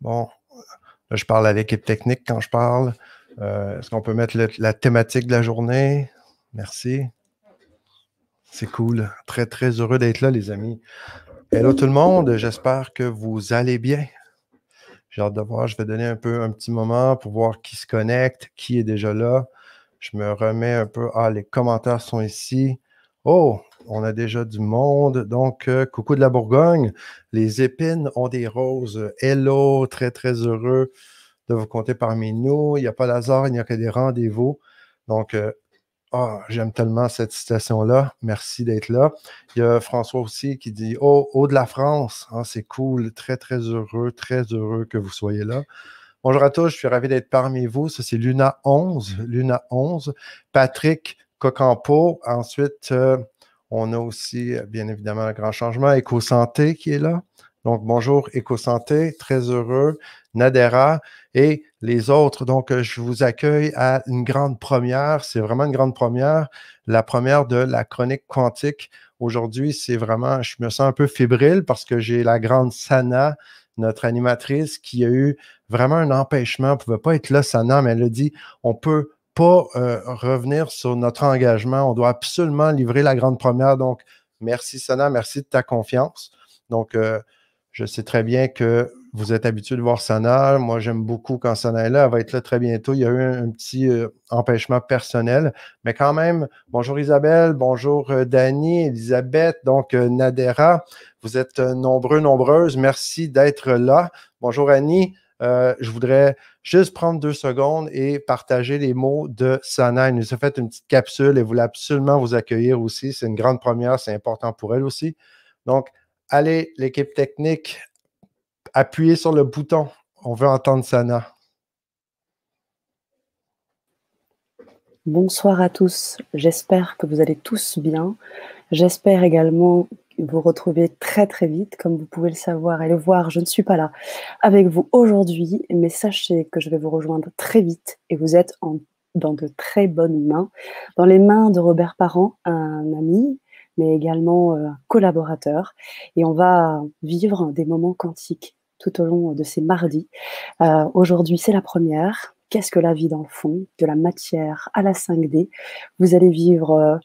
Bon, là, je parle à l'équipe technique quand je parle. Est-ce qu'on peut mettre la thématique de la journée? Merci. C'est cool. Très, très heureux d'être là, les amis. Hello tout le monde. J'espère que vous allez bien. J'ai hâte de voir. Je vais donner un petit moment pour voir qui se connecte, qui est déjà là. Je me remets un peu. Ah, les commentaires sont ici. Oh, on a déjà du monde. Donc, coucou de la Bourgogne. Les épines ont des roses. Hello, très, très heureux de vous compter parmi nous. Il n'y a pas d'hasard, il n'y a que des rendez-vous. Donc, j'aime tellement cette citation-là. Merci d'être là. Il y a François aussi qui dit Oh, de la France. Ah, c'est cool. Très, très heureux que vous soyez là. Bonjour à tous, je suis ravi d'être parmi vous. Ça, c'est Luna 11. Luna 11. Patrick Cocampo. Ensuite, on a aussi, bien évidemment, un grand changement. Éco-santé qui est là. Donc, bonjour, Éco-santé. Très heureux. Nadera et les autres. Donc, je vous accueille à une grande première. C'est vraiment une grande première. La première de la chronique quantique. Aujourd'hui, c'est vraiment, je me sens un peu fébrile parce que j'ai la grande Sana, notre animatrice, qui a eu vraiment un empêchement. Elle ne pouvait pas être là, Sana, mais elle a dit on ne peut pas revenir sur notre engagement. On doit absolument livrer la grande première. Donc, merci, Sana. Merci de ta confiance. Donc, je sais très bien que vous êtes habitué de voir Sana. Moi, j'aime beaucoup quand Sana est là. Elle va être là très bientôt. Il y a eu un petit empêchement personnel. Mais quand même, bonjour Isabelle, bonjour Dani, Elisabeth, donc Nadera. Vous êtes nombreux, nombreuses. Merci d'être là. Bonjour Annie. Je voudrais juste prendre 2 secondes et partager les mots de Sana. Elle nous a fait une petite capsule et voulait absolument vous accueillir aussi. C'est une grande première, c'est important pour elle aussi. Donc, allez, l'équipe technique, appuyez sur le bouton. On veut entendre Sana. Bonsoir à tous. J'espère que vous allez tous bien. J'espère également vous retrouver très très vite. Comme vous pouvez le savoir et le voir, je ne suis pas là avec vous aujourd'hui, mais sachez que je vais vous rejoindre très vite et vous êtes dans de très bonnes mains, dans les mains de Robert Parent, un ami, mais également un collaborateur. Et on va vivre des moments quantiques tout au long de ces mardis. Aujourd'hui, c'est la première. Qu'est-ce que la vie dans le fond? De la matière à la 5D. Vous allez vivre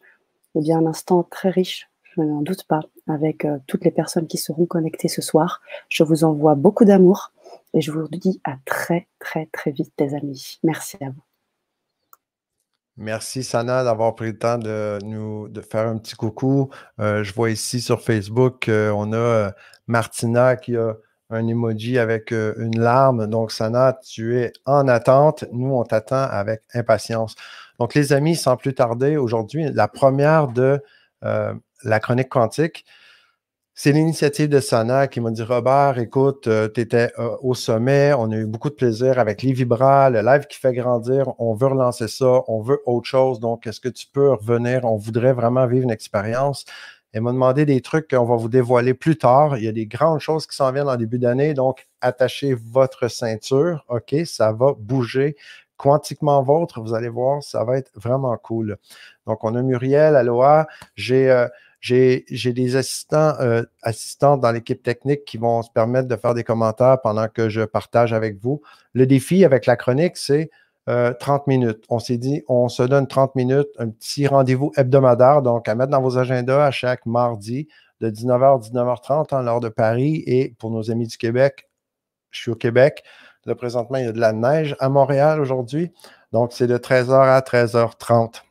eh bien, un instant très riche, je n'en doute pas, avec toutes les personnes qui seront connectées ce soir. Je vous envoie beaucoup d'amour et je vous dis à très, très, très vite, les amis. Merci à vous. Merci, Sana, d'avoir pris le temps de faire un petit coucou. Je vois ici sur Facebook, on a Martina qui a un emoji avec une larme. Donc, Sana, tu es en attente. Nous, on t'attend avec impatience. Donc, les amis, sans plus tarder, aujourd'hui, la première de la chronique quantique. C'est l'initiative de Sana qui m'a dit Robert, écoute, tu étais au sommet, on a eu beaucoup de plaisir avec les Vibras, le live qui fait grandir, on veut relancer ça, on veut autre chose, donc est-ce que tu peux revenir? On voudrait vraiment vivre une expérience. Elle m'a demandé des trucs qu'on va vous dévoiler plus tard. Il y a des grandes choses qui s'en viennent en début d'année, donc attachez votre ceinture, OK? Ça va bouger quantiquement vôtre, vous allez voir, ça va être vraiment cool. Donc, on a Muriel, Aloha, j'ai des assistantes dans l'équipe technique qui vont se permettre de faire des commentaires pendant que je partage avec vous. Le défi avec la chronique, c'est 30 minutes. On s'est dit, on se donne 30 minutes, un petit rendez-vous hebdomadaire, donc à mettre dans vos agendas à chaque mardi de 19h à 19h30 en l'heure de Paris. Et pour nos amis du Québec, je suis au Québec. Là, présentement, il y a de la neige à Montréal aujourd'hui. Donc, c'est de 13h à 13h30.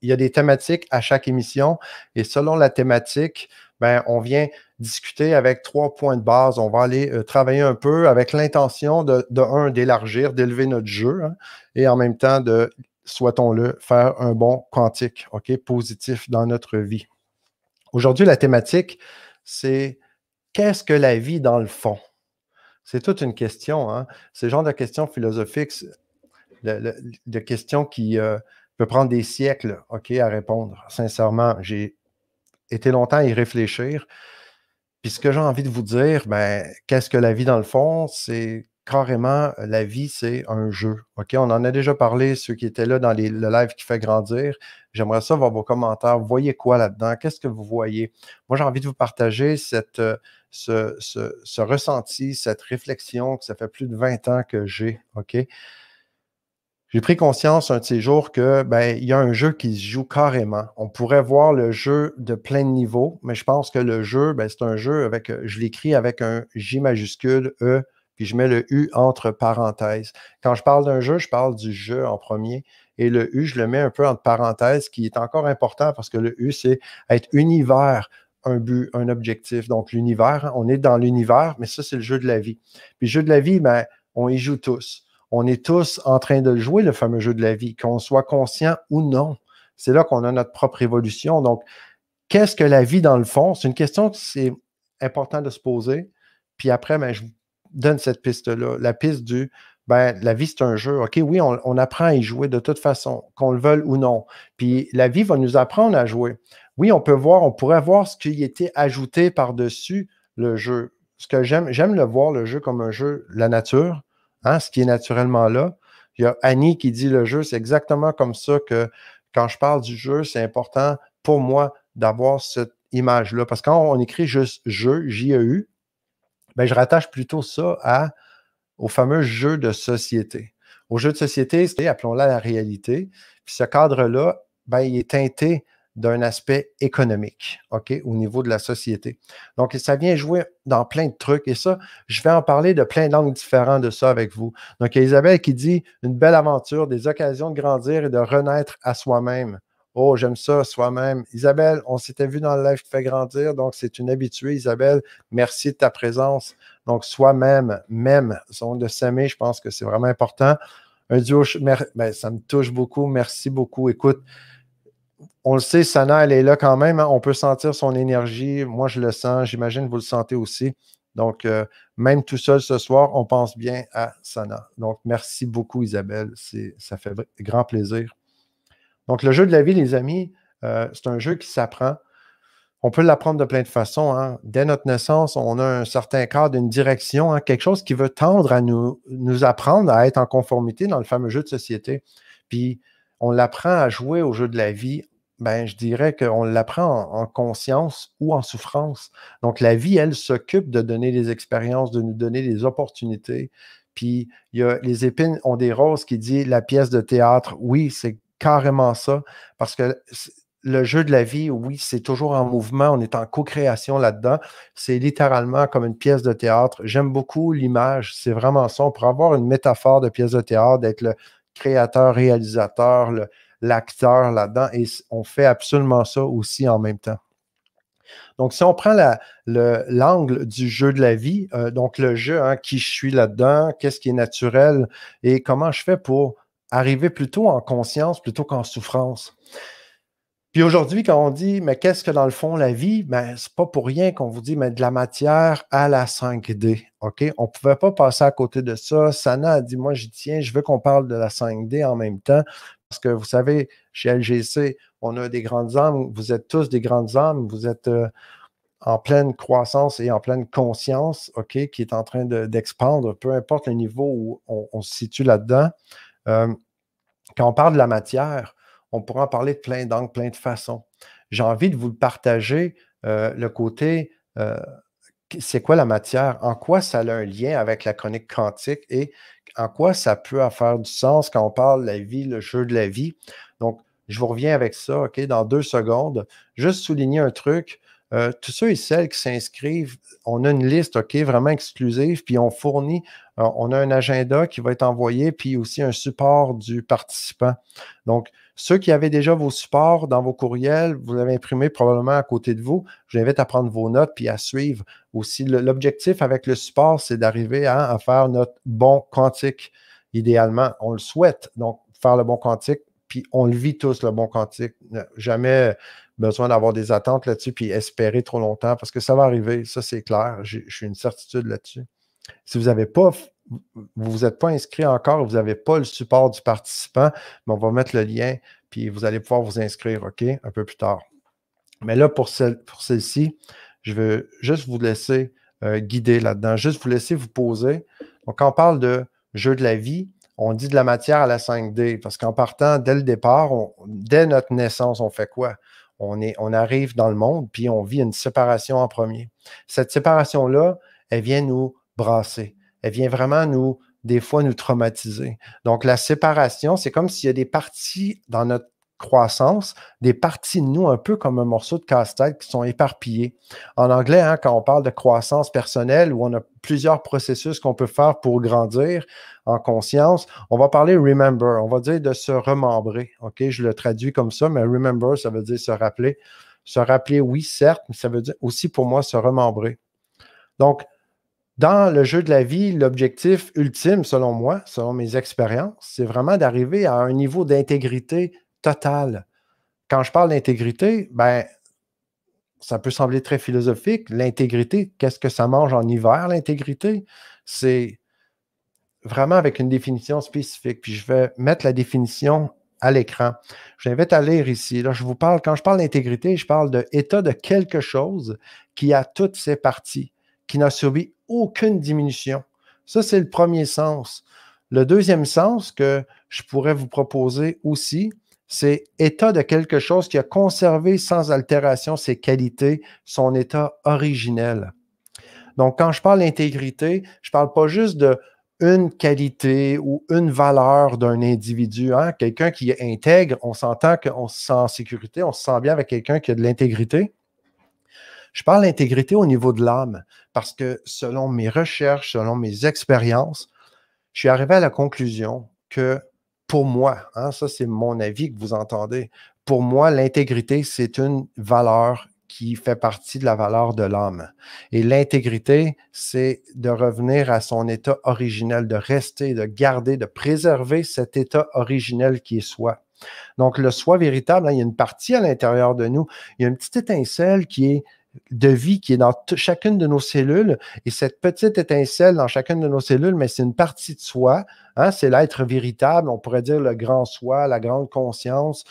Il y a des thématiques à chaque émission et selon la thématique, ben, on vient discuter avec 3 points de base. On va aller travailler un peu avec l'intention d'élargir, d'élever notre jeu hein, et en même temps de, souhaitons-le, faire un bon quantique, OK, positif dans notre vie. Aujourd'hui, la thématique, c'est qu'est-ce que la vie dans le fond? C'est toute une question. Hein? C'est le genre de questions philosophiques, de questions qui peut prendre des siècles à répondre. Sincèrement, j'ai été longtemps à y réfléchir. Puis ce que j'ai envie de vous dire, ben, qu'est-ce que la vie dans le fond? C'est carrément, la vie, c'est un jeu. OK? On en a déjà parlé, ceux qui étaient là dans le live qui fait grandir. J'aimerais ça voir vos commentaires. Vous voyez quoi là-dedans? Qu'est-ce que vous voyez? Moi, j'ai envie de vous partager ce ressenti, cette réflexion que ça fait plus de 20 ans que j'ai. OK? J'ai pris conscience un de ces jours que ben, il y a un jeu qui se joue carrément. On pourrait voir le jeu de plein de niveaux, mais je pense que le jeu, ben, c'est un jeu avec, je l'écris avec un J majuscule, E, puis je mets le U entre parenthèses. Quand je parle d'un jeu, je parle du jeu en premier, et le U, je le mets un peu entre parenthèses, qui est encore important parce que le U, c'est être univers, un but, un objectif. Donc, l'univers, hein, on est dans l'univers, mais ça, c'est le jeu de la vie. Puis le jeu de la vie, ben, on y joue tous. On est tous en train de le jouer, le fameux jeu de la vie, qu'on soit conscient ou non. C'est là qu'on a notre propre évolution. Donc, qu'est-ce que la vie dans le fond? C'est une question que c'est important de se poser. Puis après, ben, je vous donne cette piste-là. La piste du, ben, la vie, c'est un jeu. OK, oui, on apprend à y jouer de toute façon, qu'on le veuille ou non. Puis la vie va nous apprendre à jouer. Oui, on pourrait voir ce qui était ajouté par-dessus le jeu. Ce que j'aime le voir, le jeu, comme un jeu, la nature, hein, ce qui est naturellement là. Il y a Annie qui dit le jeu, c'est exactement comme ça que quand je parle du jeu, c'est important pour moi d'avoir cette image-là. Parce que quand on écrit juste jeu, J-E-U, ben, je rattache plutôt ça au fameux jeu de société. Au jeu de société, c'est, appelons-la la réalité. Puis ce cadre-là, ben, il est teinté d'un aspect économique, OK, au niveau de la société. Donc, ça vient jouer dans plein de trucs. Et ça, je vais en parler de plein d'angles différents de ça avec vous. Donc, il y a Isabelle qui dit une belle aventure, des occasions de grandir et de renaître à soi-même. Oh, j'aime ça, soi-même. Isabelle, on s'était vu dans le live qui fait grandir, donc c'est une habituée. Isabelle, merci de ta présence. Donc, soi-même, même, son de s'aimer, je pense que c'est vraiment important. Un duo, ben, ça me touche beaucoup. Merci beaucoup. Écoute, on le sait, Sana, elle est là quand même, hein. On peut sentir son énergie. Moi, je le sens. J'imagine que vous le sentez aussi. Donc, même tout seul ce soir, on pense bien à Sana. Donc, merci beaucoup, Isabelle. Ça fait grand plaisir. Donc, le jeu de la vie, les amis, c'est un jeu qui s'apprend. On peut l'apprendre de plein de façons, hein. Dès notre naissance, on a un certain cadre, une direction, hein, quelque chose qui veut tendre à nous apprendre à être en conformité dans le fameux jeu de société. Puis, on l'apprend à jouer au jeu de la vie. Ben, je dirais qu'on l'apprend en conscience ou en souffrance. Donc, la vie, elle, s'occupe de donner des expériences, de nous donner des opportunités. Puis, il y a Les épines ont des roses qui dit la pièce de théâtre. Oui, c'est carrément ça, parce que le jeu de la vie, oui, c'est toujours en mouvement, on est en co-création là-dedans. C'est littéralement comme une pièce de théâtre. J'aime beaucoup l'image, c'est vraiment ça. On pourrait avoir une métaphore de pièce de théâtre, d'être le créateur, réalisateur, l'acteur là-dedans, et on fait absolument ça aussi en même temps. Donc, si on prend l'angle du jeu de la vie, donc le jeu, hein, qui je suis là-dedans, qu'est-ce qui est naturel et comment je fais pour arriver plutôt en conscience plutôt qu'en souffrance. Puis aujourd'hui, quand on dit, mais qu'est-ce que dans le fond la vie? Ben, c'est pas pour rien qu'on vous dit, mais de la matière à la 5D. OK? On ne pouvait pas passer à côté de ça. Sana a dit, moi, j'y tiens, je veux qu'on parle de la 5D en même temps. Parce que vous savez, chez LGC, on a des grandes âmes. Vous êtes tous des grandes âmes. Vous êtes en pleine croissance et en pleine conscience, OK, qui est en train d'expandre, peu importe le niveau où on se situe là-dedans. Quand on parle de la matière, on pourra en parler de plein d'angles, plein de façons. J'ai envie de vous le partager, le côté, c'est quoi la matière? En quoi ça a un lien avec la chronique quantique et en quoi ça peut faire du sens quand on parle de la vie, le jeu de la vie? Donc, je vous reviens avec ça, OK, dans 2 secondes. Juste souligner un truc. Tous ceux et celles qui s'inscrivent, on a une liste, OK, vraiment exclusive, puis on fournit, on a un agenda qui va être envoyé, puis aussi un support du participant. Donc, ceux qui avaient déjà vos supports dans vos courriels, vous l'avez imprimé probablement à côté de vous. Je vous invite à prendre vos notes puis à suivre aussi. L'objectif avec le support, c'est d'arriver à faire notre bon quantique. Idéalement, on le souhaite. Donc, faire le bon quantique, puis on le vit tous, le bon quantique. Jamais besoin d'avoir des attentes là-dessus puis espérer trop longtemps parce que ça va arriver. Ça, c'est clair. Je suis une certitude là-dessus. Si vous n'avez pas, vous vous êtes pas inscrit encore, vous n'avez pas le support du participant, mais on va mettre le lien, puis vous allez pouvoir vous inscrire, OK, un peu plus tard. Mais là, pour celle-ci, je veux juste vous laisser guider là-dedans, juste vous laisser vous poser. Donc, quand on parle de jeu de la vie, on dit de la matière à la 5D, parce qu'en partant dès le départ, dès notre naissance, on fait quoi? On arrive dans le monde, puis on vit une séparation en premier. Cette séparation-là, elle vient nous brasser. Elle vient vraiment des fois, nous traumatiser. Donc, la séparation, c'est comme s'il y a des parties dans notre croissance, des parties de nous, un peu comme un morceau de casse-tête qui sont éparpillées. En anglais, hein, quand on parle de croissance personnelle, où on a plusieurs processus qu'on peut faire pour grandir en conscience, on va parler remember, on va dire de se remembrer. OK, je le traduis comme ça, mais remember, ça veut dire se rappeler. Se rappeler, oui, certes, mais ça veut dire aussi pour moi se remembrer. Donc, dans le jeu de la vie, l'objectif ultime, selon moi, selon mes expériences, c'est vraiment d'arriver à un niveau d'intégrité totale. Quand je parle d'intégrité, ben, ça peut sembler très philosophique. L'intégrité, qu'est-ce que ça mange en hiver, l'intégrité? C'est vraiment avec une définition spécifique. Puis je vais mettre la définition à l'écran. J'invite à lire ici. Là, quand je parle d'intégrité, je parle de état de quelque chose qui a toutes ses parties, qui n'a subi aucune diminution. Ça, c'est le premier sens. Le deuxième sens que je pourrais vous proposer aussi, c'est état de quelque chose qui a conservé sans altération ses qualités, son état originel. Donc, quand je parle d'intégrité, je ne parle pas juste de une qualité ou une valeur d'un individu. Hein? Quelqu'un qui est intègre, on s'entend qu'on se sent en sécurité, on se sent bien avec quelqu'un qui a de l'intégrité. Je parle d'intégrité au niveau de l'âme parce que selon mes recherches, selon mes expériences, je suis arrivé à la conclusion que pour moi, hein, ça c'est mon avis que vous entendez, pour moi, l'intégrité, c'est une valeur qui fait partie de la valeur de l'âme. Et l'intégrité, c'est de revenir à son état originel, de rester, de garder, de préserver cet état originel qui est soi. Donc, le soi véritable, hein, il y a une partie à l'intérieur de nous, il y a une petite étincelle qui est de vie qui est dans chacune de nos cellules. Et cette petite étincelle dans chacune de nos cellules, mais c'est une partie de soi. Hein, c'est l'être véritable, on pourrait dire le grand soi, la grande conscience.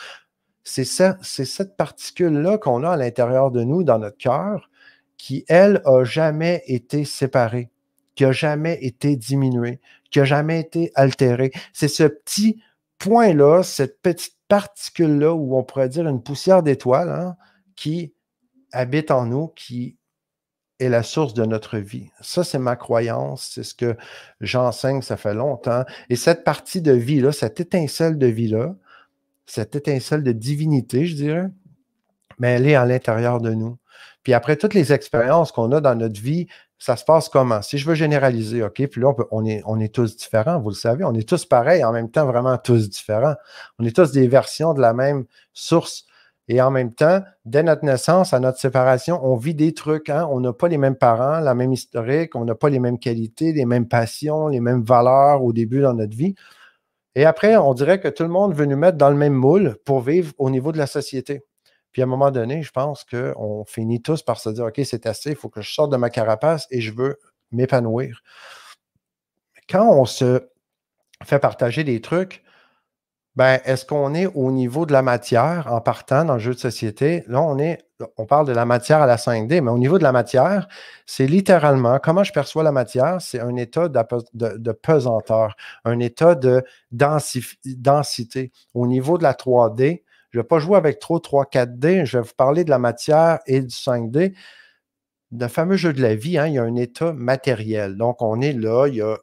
C'est cette particule-là qu'on a à l'intérieur de nous, dans notre cœur, qui, elle, n'a jamais été séparée, qui n'a jamais été diminuée, qui n'a jamais été altérée. C'est ce petit point-là, cette petite particule-là, où on pourrait dire une poussière d'étoile, hein, qui habite en nous, qui est la source de notre vie. Ça, c'est ma croyance, c'est ce que j'enseigne, ça fait longtemps. Et cette partie de vie-là, cette étincelle de vie-là, cette étincelle de divinité, je dirais, mais elle est à l'intérieur de nous. Puis après toutes les expériences qu'on a dans notre vie, ça se passe comment? Si je veux généraliser, OK, puis là, on est tous différents, vous le savez, on est tous pareils, en même temps, vraiment tous différents. On est tous des versions de la même source. Et en même temps, dès notre naissance, à notre séparation, on vit des trucs. Hein? On n'a pas les mêmes parents, la même historique, on n'a pas les mêmes qualités, les mêmes passions, les mêmes valeurs au début dans notre vie. Et après, on dirait que tout le monde veut nous mettre dans le même moule pour vivre au niveau de la société. Puis à un moment donné, je pense qu'on finit tous par se dire, OK, c'est assez, il faut que je sorte de ma carapace et je veux m'épanouir. Quand on se fait partager des trucs, ben, est-ce qu'on est au niveau de la matière en partant dans le jeu de société? Là, on parle de la matière à la 5D, mais au niveau de la matière, c'est littéralement comment je perçois la matière, c'est un état de pesanteur, un état de densité. Au niveau de la 3D, je ne vais pas jouer avec trop 3-4D, je vais vous parler de la matière et du 5D. Le fameux jeu de la vie, hein, il y a un état matériel. Donc, on est là, il y a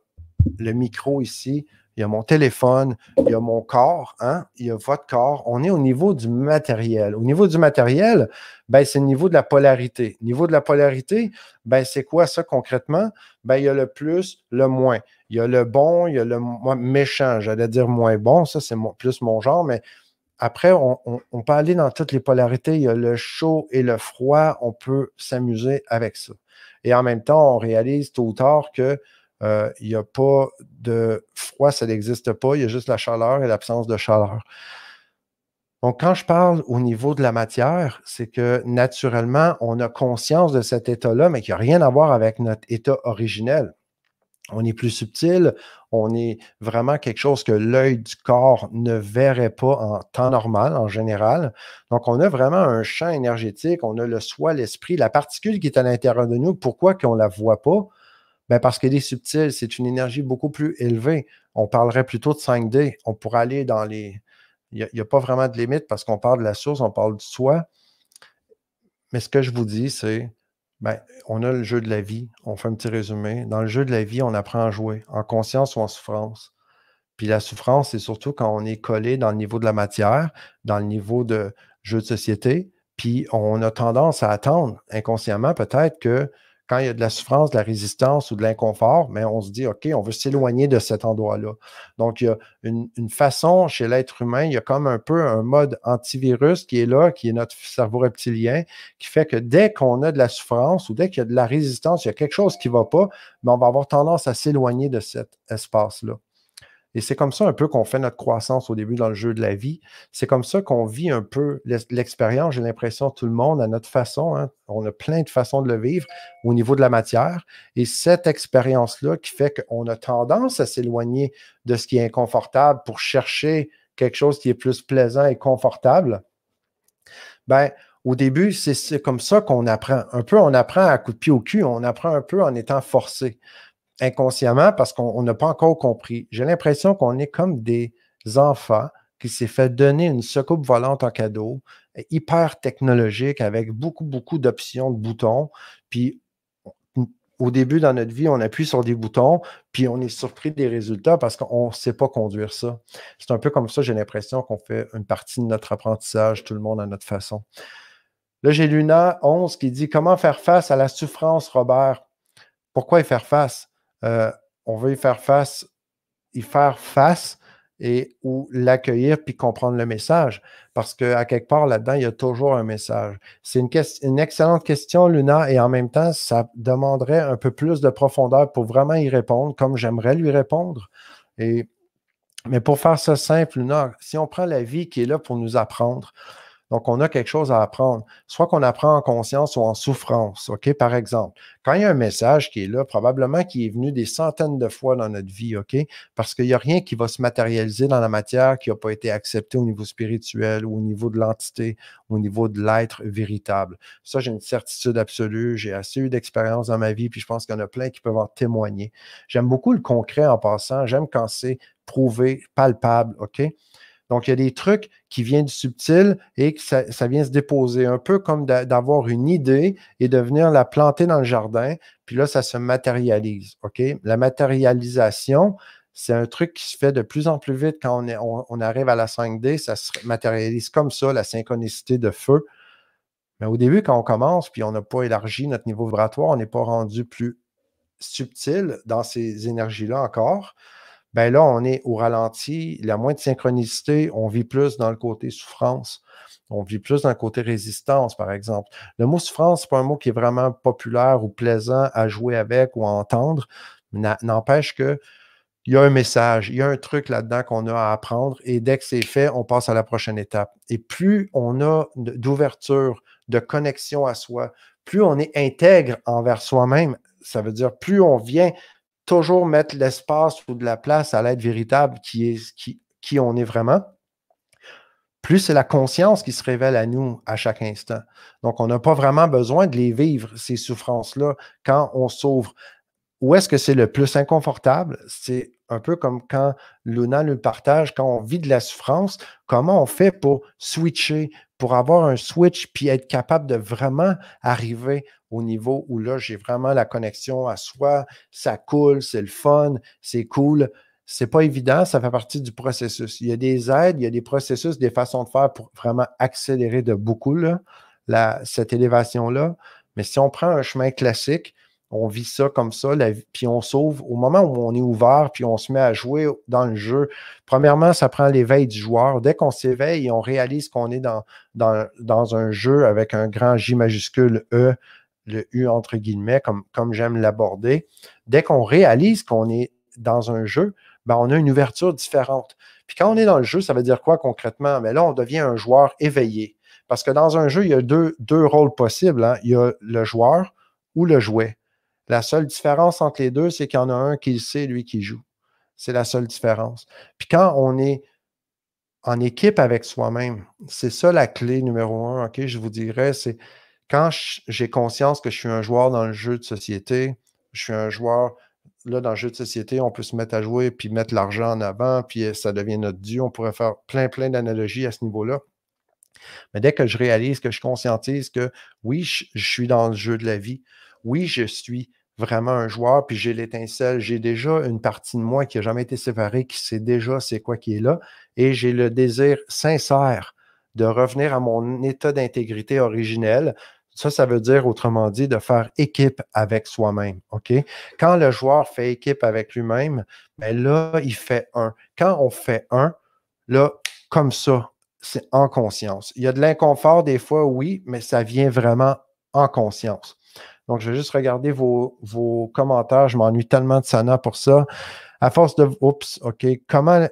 le micro ici, il y a mon téléphone, il y a mon corps, hein, il y a votre corps. On est au niveau du matériel. Au niveau du matériel, ben, c'est le niveau de la polarité. Au niveau de la polarité, ben, c'est quoi ça concrètement? Ben, il y a le plus, le moins. Il y a le bon, il y a le méchant. J'allais dire moins bon, ça c'est plus mon genre, mais après, on peut aller dans toutes les polarités. Il y a le chaud et le froid. On peut s'amuser avec ça. Et en même temps, on réalise tôt ou tard que il n'y a pas de froid, ça n'existe pas. Il y a juste la chaleur et l'absence de chaleur. Donc, quand je parle au niveau de la matière, c'est que naturellement, on a conscience de cet état-là, mais qui n'a rien à voir avec notre état originel. On est plus subtil, on est vraiment quelque chose que l'œil du corps ne verrait pas en temps normal, en général. Donc, on a vraiment un champ énergétique, on a le soi, l'esprit, la particule qui est à l'intérieur de nous. Pourquoi qu'on ne la voit pas? Ben parce qu'elle est subtile, c'est une énergie beaucoup plus élevée. On parlerait plutôt de 5D. On pourrait aller dans les... Il n'y a, pas vraiment de limite parce qu'on parle de la source, on parle du soi. Mais ce que je vous dis, c'est, ben, on a le jeu de la vie. On fait un petit résumé. Dans le jeu de la vie, on apprend à jouer, en conscience ou en souffrance. Puis la souffrance, c'est surtout quand on est collé dans le niveau de la matière, dans le niveau de jeu de société, puis on a tendance à attendre inconsciemment peut-être que quand il y a de la souffrance, de la résistance ou de l'inconfort, mais on se dit, OK, on veut s'éloigner de cet endroit-là. Donc, il y a une façon chez l'être humain, il y a comme un peu un mode antivirus qui est là, qui est notre cerveau reptilien, qui fait que dès qu'on a de la souffrance ou dès qu'il y a de la résistance, il y a quelque chose qui ne va pas, mais on va avoir tendance à s'éloigner de cet espace-là. Et c'est comme ça un peu qu'on fait notre croissance au début dans le jeu de la vie. C'est comme ça qu'on vit un peu l'expérience, j'ai l'impression, tout le monde à notre façon. Hein. On a plein de façons de le vivre au niveau de la matière. Et cette expérience-là qui fait qu'on a tendance à s'éloigner de ce qui est inconfortable pour chercher quelque chose qui est plus plaisant et confortable, ben, au début, c'est comme ça qu'on apprend. Un peu, on apprend à coup de pied au cul, on apprend un peu en étant forcé inconsciemment parce qu'on n'a pas encore compris. J'ai l'impression qu'on est comme des enfants qui s'est fait donner une soucoupe volante en cadeau, hyper technologique, avec beaucoup, beaucoup d'options de boutons. Puis, au début, dans notre vie, on appuie sur des boutons, puis on est surpris des résultats parce qu'on ne sait pas conduire ça. C'est un peu comme ça, j'ai l'impression qu'on fait une partie de notre apprentissage, tout le monde à notre façon. Là, j'ai Luna 11 qui dit « Comment faire face à la souffrance, Robert? » Pourquoi y faire face? On veut y faire face et ou l'accueillir puis comprendre le message. Parce qu'à quelque part là-dedans, il y a toujours un message. C'est une excellente question, Luna, et en même temps, ça demanderait un peu plus de profondeur pour vraiment y répondre, comme j'aimerais lui répondre. Mais pour faire ça simple, Luna, si on prend la vie qui est là pour nous apprendre, donc, on a quelque chose à apprendre, soit qu'on apprend en conscience ou en souffrance. OK? Par exemple, quand il y a un message qui est là, probablement qui est venu des centaines de fois dans notre vie, OK? Parce qu'il n'y a rien qui va se matérialiser dans la matière qui n'a pas été accepté au niveau spirituel ou au niveau de l'entité, au niveau de l'être véritable. Ça, j'ai une certitude absolue. J'ai assez eu d'expérience dans ma vie, puis je pense qu'il y en a plein qui peuvent en témoigner. J'aime beaucoup le concret en passant. J'aime quand c'est prouvé, palpable, OK? Donc, il y a des trucs qui viennent du subtil et que ça vient se déposer, un peu comme d'avoir une idée et de venir la planter dans le jardin, puis là, ça se matérialise. OK? La matérialisation, c'est un truc qui se fait de plus en plus vite quand on arrive à la 5D, ça se matérialise comme ça, la synchronicité de feu. Mais au début, quand on commence, puis on n'a pas élargi notre niveau vibratoire, on n'est pas rendu plus subtil dans ces énergies-là encore. Ben là, on est au ralenti, il y a moins de synchronicité, on vit plus dans le côté souffrance, on vit plus dans le côté résistance, par exemple. Le mot souffrance, ce n'est pas un mot qui est vraiment populaire ou plaisant à jouer avec ou à entendre, mais n'empêche qu'il y a un message, il y a un truc là-dedans qu'on a à apprendre et dès que c'est fait, on passe à la prochaine étape. Et plus on a d'ouverture, de connexion à soi, plus on est intègre envers soi-même, ça veut dire plus on vient toujours mettre l'espace ou de la place à l'être véritable qui on est vraiment, plus c'est la conscience qui se révèle à nous à chaque instant. Donc, on n'a pas vraiment besoin de les vivre, ces souffrances-là, quand on s'ouvre. Où est-ce que c'est le plus inconfortable? C'est un peu comme quand Luna nous le partage, quand on vit de la souffrance, comment on fait pour switcher, pour avoir un switch, puis être capable de vraiment arriver au niveau où là, j'ai vraiment la connexion à soi, ça coule, c'est le fun, c'est cool. C'est pas évident, ça fait partie du processus. Il y a des aides, il y a des processus, des façons de faire pour vraiment accélérer de beaucoup là, cette élévation-là. Mais si on prend un chemin classique, on vit ça comme ça, puis on s'ouvre. Au moment où on est ouvert, puis on se met à jouer dans le jeu, premièrement, ça prend l'éveil du joueur. Dès qu'on s'éveille et on réalise qu'on est dans un jeu avec un grand J majuscule E, le U entre guillemets, comme j'aime l'aborder, dès qu'on réalise qu'on est dans un jeu, ben on a une ouverture différente. Puis quand on est dans le jeu, ça veut dire quoi concrètement? Mais là, on devient un joueur éveillé. Parce que dans un jeu, il y a deux rôles possibles. Hein. Il y a le joueur ou le jouet. La seule différence entre les deux, c'est qu'il y en a un qui le sait, lui qui joue. C'est la seule différence. Puis quand on est en équipe avec soi-même, c'est ça la clé numéro un, OK? Je vous dirais, c'est quand j'ai conscience que je suis un joueur dans le jeu de société, je suis un joueur. Là, dans le jeu de société, on peut se mettre à jouer puis mettre l'argent en avant, puis ça devient notre dû. On pourrait faire plein d'analogies à ce niveau-là. Mais dès que je réalise, que je conscientise que oui, je suis dans le jeu de la vie, oui, je suis vraiment un joueur, puis j'ai l'étincelle, j'ai déjà une partie de moi qui n'a jamais été séparée, qui sait déjà c'est quoi qui est là, et j'ai le désir sincère de revenir à mon état d'intégrité originel. Ça veut dire, autrement dit, de faire équipe avec soi-même. OK? Quand le joueur fait équipe avec lui-même, bien là, il fait un. Quand on fait un, là, comme ça, c'est en conscience. Il y a de l'inconfort des fois, oui, mais ça vient vraiment en conscience. Donc, je vais juste regarder vos commentaires. Je m'ennuie tellement de Sana pour ça. À force de... Oups, OK. Comment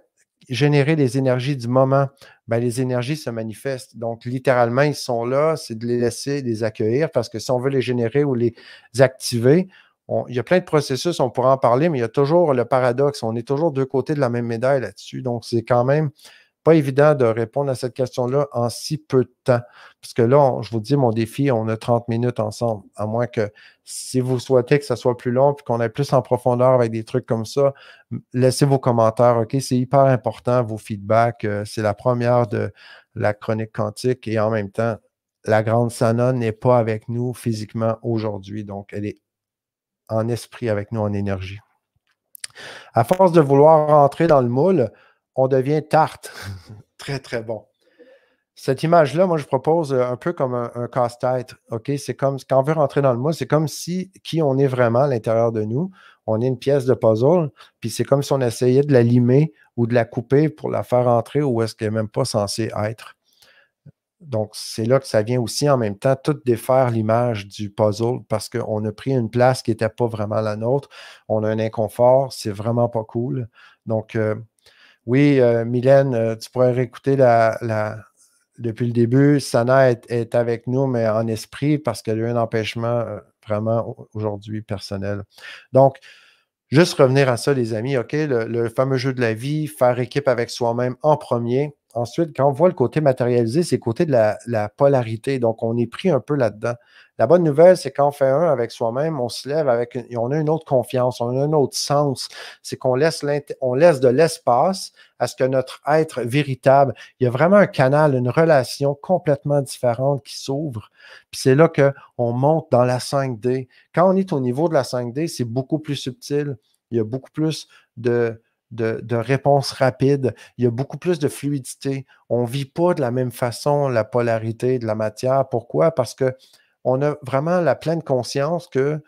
générer les énergies du moment? Ben, les énergies se manifestent. Donc, littéralement, ils sont là. C'est de les laisser, les accueillir, parce que si on veut les générer ou les activer, il y a plein de processus, on pourra en parler, mais il y a toujours le paradoxe. On est toujours deux côtés de la même médaille là-dessus. Donc, c'est quand même pas évident de répondre à cette question-là en si peu de temps. Parce que là, je vous dis, mon défi, on a 30 minutes ensemble. À moins que si vous souhaitez que ça soit plus long puis qu'on aille plus en profondeur avec des trucs comme ça, laissez vos commentaires, OK? C'est hyper important, vos feedbacks. C'est la première de la chronique quantique et en même temps, la grande Sana n'est pas avec nous physiquement aujourd'hui. Donc, elle est en esprit avec nous, en énergie. À force de vouloir rentrer dans le moule, on devient tarte. Très bon. Cette image-là, moi, je propose un peu comme un casse-tête. OK? C'est comme quand on veut rentrer dans le moule, c'est comme si qui on est vraiment à l'intérieur de nous. On est une pièce de puzzle, puis c'est comme si on essayait de la limer ou de la couper pour la faire entrer où est-ce qu'elle n'est même pas censée être. Donc, c'est là que ça vient aussi en même temps tout défaire l'image du puzzle parce qu'on a pris une place qui n'était pas vraiment la nôtre. On a un inconfort, c'est vraiment pas cool. Donc, oui, Mylène, tu pourrais réécouter depuis le début. Sana est avec nous, mais en esprit parce qu'elle a eu un empêchement vraiment aujourd'hui personnel. Donc, juste revenir à ça, les amis, OK? Le fameux jeu de la vie, faire équipe avec soi-même en premier. Ensuite, quand on voit le côté matérialisé, c'est le côté de la polarité. Donc, on est pris un peu là-dedans. La bonne nouvelle, c'est quand on fait un avec soi-même, on se lève avec, on a une autre confiance, on a un autre sens. C'est qu'on laisse, on laisse de l'espace à ce que notre être véritable, il y a vraiment un canal, une relation complètement différente qui s'ouvre. Puis c'est là qu'on monte dans la 5D. Quand on est au niveau de la 5D, c'est beaucoup plus subtil. Il y a beaucoup plus de réponses rapides. Il y a beaucoup plus de fluidité. On ne vit pas de la même façon la polarité de la matière. Pourquoi? Parce qu'on a vraiment la pleine conscience que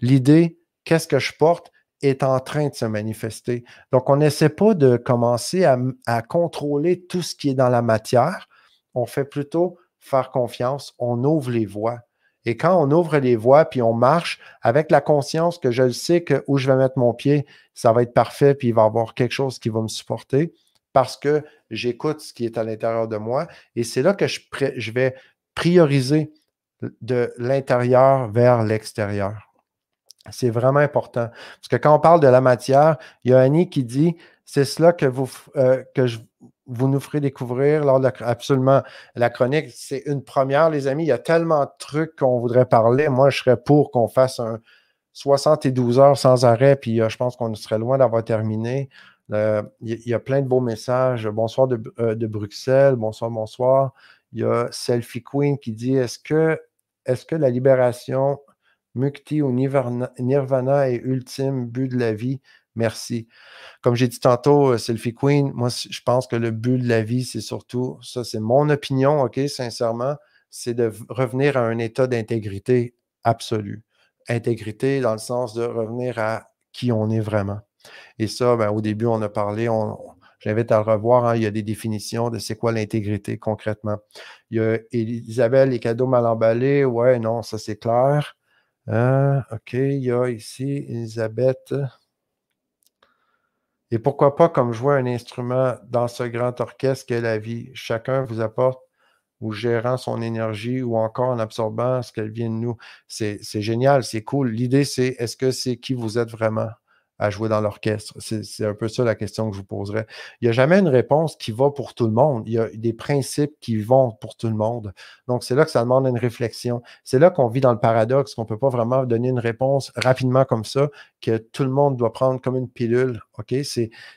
l'idée, qu'est-ce que je porte, est en train de se manifester. Donc, on n'essaie pas de commencer à contrôler tout ce qui est dans la matière. On fait plutôt faire confiance. On ouvre les voies. Et quand on ouvre les voies, puis on marche avec la conscience que je le sais que où je vais mettre mon pied, ça va être parfait, puis il va y avoir quelque chose qui va me supporter parce que j'écoute ce qui est à l'intérieur de moi. Et c'est là que je vais prioriser de l'intérieur vers l'extérieur. C'est vraiment important. Parce que quand on parle de la matière, il y a Annie qui dit c'est cela que vous nous ferez découvrir lors de absolument la chronique. C'est une première, les amis. Il y a tellement de trucs qu'on voudrait parler. Moi, je serais pour qu'on fasse un 72 heures sans arrêt, puis je pense qu'on serait loin d'avoir terminé. Il y a plein de beaux messages. Bonsoir de Bruxelles. Bonsoir, bonsoir. Il y a Selfie Queen qui dit est-ce que la libération Mukti ou Nirvana est ultime but de la vie? Merci. Comme j'ai dit tantôt, Selfie Queen, moi, je pense que le but de la vie, c'est surtout, ça, c'est mon opinion, OK, sincèrement, c'est de revenir à un état d'intégrité absolue. Intégrité dans le sens de revenir à qui on est vraiment. Et ça, ben, au début, on a parlé, j'invite à le revoir, hein, il y a des définitions de c'est quoi l'intégrité concrètement. Il y a Isabelle, les cadeaux mal emballés, ouais, non, ça c'est clair. OK, il y a ici Elisabeth. Et pourquoi pas comme jouer un instrument dans ce grand orchestre qu'est la vie. Chacun vous apporte ou gérant son énergie ou encore en absorbant ce qu'elle vient de nous. C'est génial, c'est cool. L'idée, c'est est-ce que c'est qui vous êtes vraiment? à jouer dans l'orchestre? C'est un peu ça la question que je vous poserais. Il n'y a jamais une réponse qui va pour tout le monde. Il y a des principes qui vont pour tout le monde. Donc, c'est là que ça demande une réflexion. C'est là qu'on vit dans le paradoxe, qu'on ne peut pas vraiment donner une réponse rapidement comme ça, que tout le monde doit prendre comme une pilule. OK?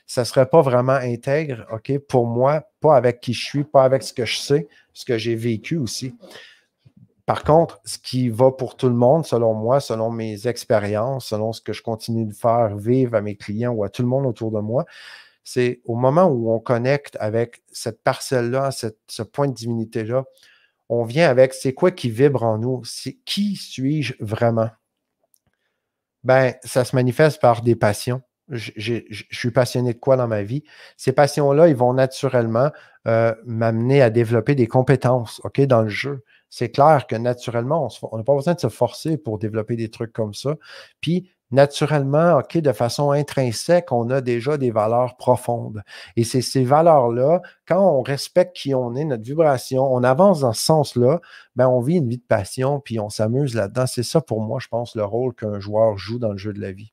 Ça ne serait pas vraiment intègre, OK, pour moi, pas avec qui je suis, pas avec ce que je sais, ce que j'ai vécu aussi. Par contre, ce qui va pour tout le monde, selon moi, selon mes expériences, selon ce que je continue de faire vivre à mes clients ou à tout le monde autour de moi, c'est au moment où on connecte avec cette parcelle-là, ce point de divinité-là, on vient avec c'est quoi qui vibre en nous? C'est qui suis-je vraiment? Ben, ça se manifeste par des passions. Je suis passionné de quoi dans ma vie? Ces passions-là, ils vont naturellement m'amener à développer des compétences, OK, dans le jeu. C'est clair que naturellement, on n'a pas besoin de se forcer pour développer des trucs comme ça. Puis, naturellement, OK, de façon intrinsèque, on a déjà des valeurs profondes. Et c'est ces valeurs-là, quand on respecte qui on est, notre vibration, on avance dans ce sens-là, ben, on vit une vie de passion, puis on s'amuse là-dedans. C'est ça pour moi, je pense, le rôle qu'un joueur joue dans le jeu de la vie.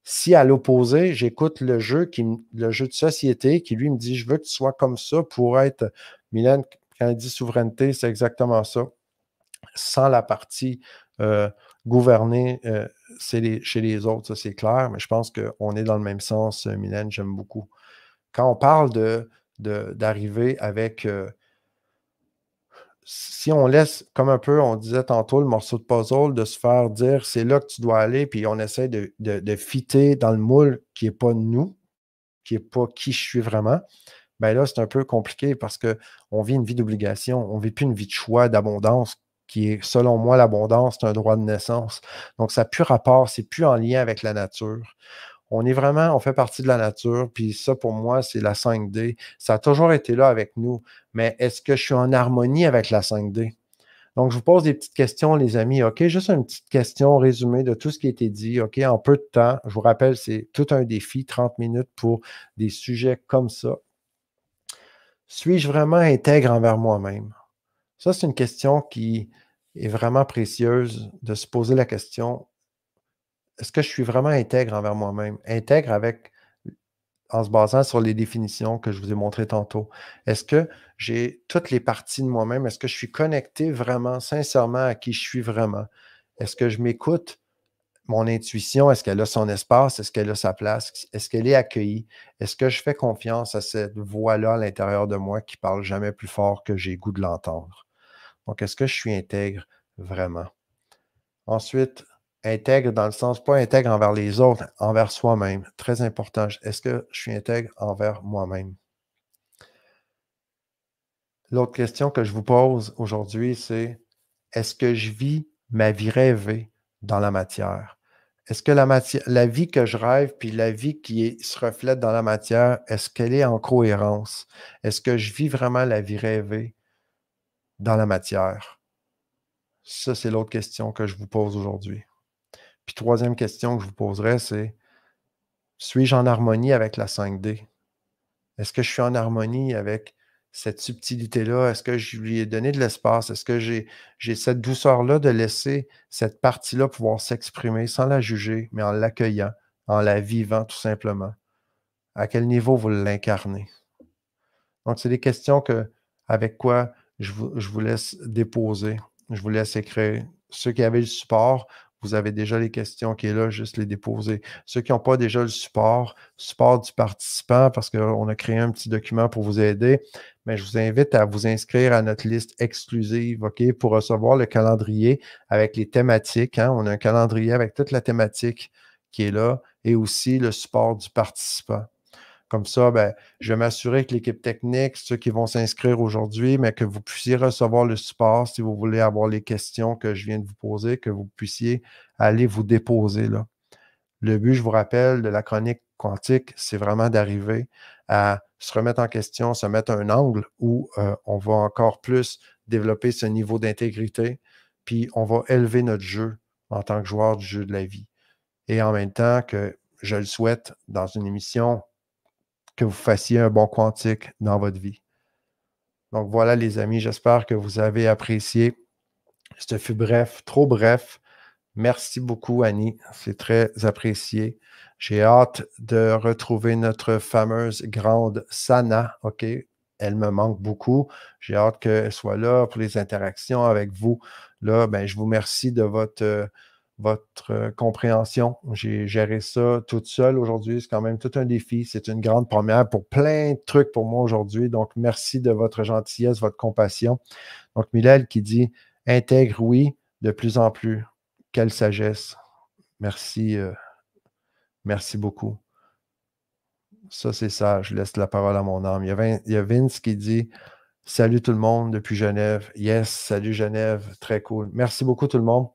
Si à l'opposé, j'écoute le jeu de société qui lui me dit je veux que tu sois comme ça pour être. Mylène, quand elle dit souveraineté, c'est exactement ça. Sans la partie gouverner chez les autres, ça c'est clair, mais je pense qu'on est dans le même sens, Mylène, j'aime beaucoup. Quand on parle d'arriver avec si on laisse, comme un peu, on disait tantôt, le morceau de puzzle, de se faire dire c'est là que tu dois aller, puis on essaie de fitter dans le moule qui n'est pas nous, qui n'est pas qui je suis vraiment, bien là, c'est un peu compliqué parce qu'on vit une vie d'obligation, on ne vit plus une vie de choix, d'abondance, qui est, selon moi, l'abondance, c'est un droit de naissance. Donc, ça n'a plus rapport, c'est plus en lien avec la nature. On fait partie de la nature, puis ça, pour moi, c'est la 5D. Ça a toujours été là avec nous, mais est-ce que je suis en harmonie avec la 5D? Donc, je vous pose des petites questions, les amis. OK, juste une petite question résumée de tout ce qui a été dit. OK, en peu de temps. Je vous rappelle, c'est tout un défi, 30 minutes pour des sujets comme ça. Suis-je vraiment intègre envers moi-même? Ça, c'est une question qui est vraiment précieuse de se poser la question, est-ce que je suis vraiment intègre envers moi-même? Intègre en se basant sur les définitions que je vous ai montrées tantôt. Est-ce que j'ai toutes les parties de moi-même? Est-ce que je suis connecté vraiment, sincèrement à qui je suis vraiment? Est-ce que je m'écoute? Mon intuition, est-ce qu'elle a son espace? Est-ce qu'elle a sa place? Est-ce qu'elle est accueillie? Est-ce que je fais confiance à cette voix-là à l'intérieur de moi qui parle jamais plus fort que j'ai goût de l'entendre? Donc, est-ce que je suis intègre vraiment? Ensuite, intègre dans le sens, pas intègre envers les autres, envers soi-même. Très important. Est-ce que je suis intègre envers moi-même? L'autre question que je vous pose aujourd'hui, c'est est-ce que je vis ma vie rêvée dans la matière? Est-ce que la vie que je rêve, puis la vie se reflète dans la matière, est-ce qu'elle est en cohérence? Est-ce que je vis vraiment la vie rêvée dans la matière? Ça, c'est l'autre question que je vous pose aujourd'hui. Puis troisième question que je vous poserai, c'est suis-je en harmonie avec la 5D? Est-ce que je suis en harmonie avec cette subtilité-là? Est-ce que je lui ai donné de l'espace? Est-ce que j'ai cette douceur-là de laisser cette partie-là pouvoir s'exprimer sans la juger, mais en l'accueillant, en la vivant tout simplement? À quel niveau vous l'incarnez? Donc, c'est des questions avec quoi je vous laisse déposer, je vous laisse écrire. Ceux qui avaient le support, vous avez déjà les questions qui est là, juste les déposer. Ceux qui n'ont pas déjà le support du participant, parce qu'on a créé un petit document pour vous aider, mais je vous invite à vous inscrire à notre liste exclusive, OK, pour recevoir le calendrier avec les thématiques. Hein. On a un calendrier avec toute la thématique qui est là et aussi le support du participant. Comme ça, ben, je vais m'assurer que l'équipe technique, ceux qui vont s'inscrire aujourd'hui, mais que vous puissiez recevoir le support si vous voulez avoir les questions que je viens de vous poser, que vous puissiez aller vous déposer là. Le but, je vous rappelle, de la chronique quantique, c'est vraiment d'arriver à se remettre en question, se mettre un angle où on va encore plus développer ce niveau d'intégrité, puis on va élever notre jeu en tant que joueur du jeu de la vie. Et en même temps que je le souhaite dans une émission que vous fassiez un bon quantique dans votre vie. Donc voilà les amis, j'espère que vous avez apprécié. Ce fut bref, trop bref. Merci beaucoup Annie, c'est très apprécié. J'ai hâte de retrouver notre fameuse grande Sana, OK? Elle me manque beaucoup. J'ai hâte qu'elle soit là pour les interactions avec vous. Là, ben, je vous remercie de votre compréhension. J'ai géré ça toute seule aujourd'hui. C'est quand même tout un défi. C'est une grande première pour plein de trucs pour moi aujourd'hui. Donc, merci de votre gentillesse, votre compassion. Donc, Milèle qui dit intègre, oui, de plus en plus. Quelle sagesse. Merci, merci beaucoup. Ça, c'est ça. Je laisse la parole à mon âme. Il y a Vince qui dit salut tout le monde depuis Genève. Yes, salut Genève. Très cool. Merci beaucoup tout le monde.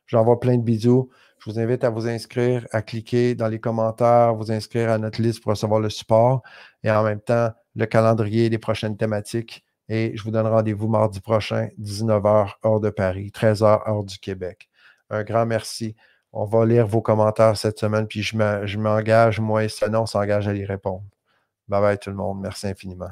J'envoie plein de bisous. Je vous invite à vous inscrire, à cliquer dans les commentaires, vous inscrire à notre liste pour recevoir le support et en même temps, le calendrier des prochaines thématiques. Et je vous donne rendez-vous mardi prochain, 19h, heure de Paris, 13h, heure du Québec. Un grand merci. On va lire vos commentaires cette semaine, puis je m'engage, moi et Sonia, on s'engage à y répondre. Bye bye tout le monde. Merci infiniment.